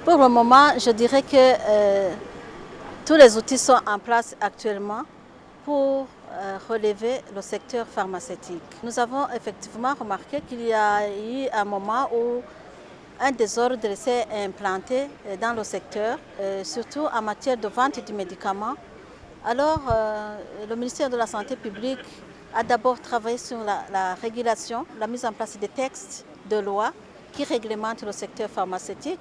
Pour le moment, je dirais que tous les outils sont en place actuellement pour relever le secteur pharmaceutique. Nous avons effectivement remarqué qu'il y a eu un moment où un désordre s'est implanté dans le secteur, surtout en matière de vente du médicament. Alors, le ministère de la Santé publique a d'abord travaillé sur la régulation, la mise en place des textes de loi qui réglementent le secteur pharmaceutique,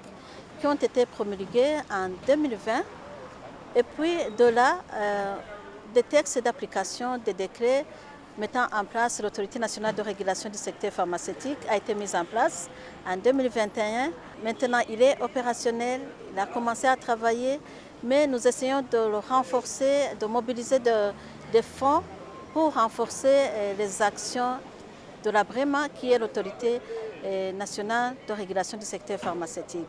qui ont été promulgués en 2020. Et puis de là, des textes d'application des décrets mettant en place l'Autorité nationale de régulation du secteur pharmaceutique a été mise en place en 2021. Maintenant, il est opérationnel, il a commencé à travailler, mais nous essayons de le renforcer, de mobiliser des fonds pour renforcer les actions de la BREMA, qui est l'Autorité nationale de régulation du secteur pharmaceutique.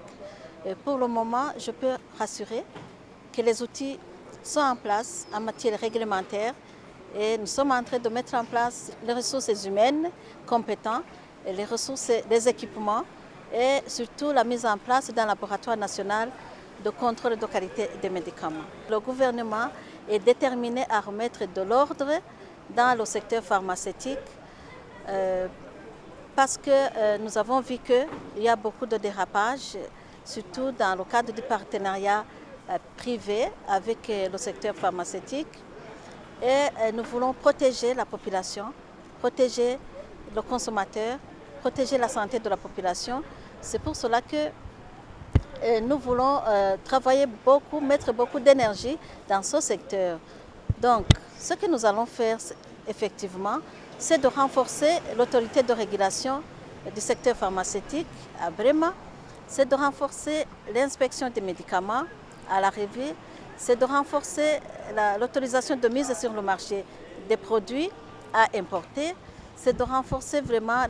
Et pour le moment, je peux rassurer que les outils sont en place en matière réglementaire et nous sommes en train de mettre en place les ressources humaines compétentes, les ressources, les équipements et surtout la mise en place d'un laboratoire national de contrôle de qualité des médicaments. Le gouvernement est déterminé à remettre de l'ordre dans le secteur pharmaceutique parce que nous avons vu qu'il y a beaucoup de dérapages, surtout dans le cadre du partenariat privé avec le secteur pharmaceutique. Et nous voulons protéger la population, protéger le consommateur, protéger la santé de la population. C'est pour cela que nous voulons travailler beaucoup, mettre beaucoup d'énergie dans ce secteur. Donc, ce que nous allons faire, effectivement, c'est de renforcer l'autorité de régulation du secteur pharmaceutique à Brema, c'est de renforcer l'inspection des médicaments à l'arrivée, c'est de renforcer l'autorisation de mise sur le marché des produits à importer, c'est de renforcer vraiment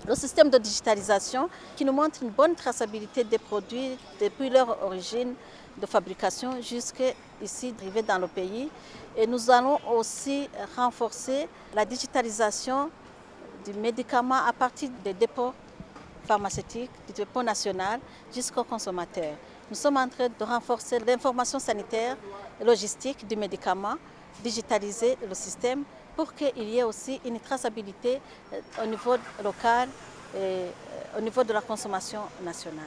le système de digitalisation qui nous montre une bonne traçabilité des produits depuis leur origine de fabrication jusqu'ici arrivé dans le pays. Et nous allons aussi renforcer la digitalisation du médicament à partir des dépôts pharmaceutiques, du dépôt national jusqu'au consommateur. Nous sommes en train de renforcer l'information sanitaire et logistique du médicament, digitaliser le système pour qu'il y ait aussi une traçabilité au niveau local et au niveau de la consommation nationale.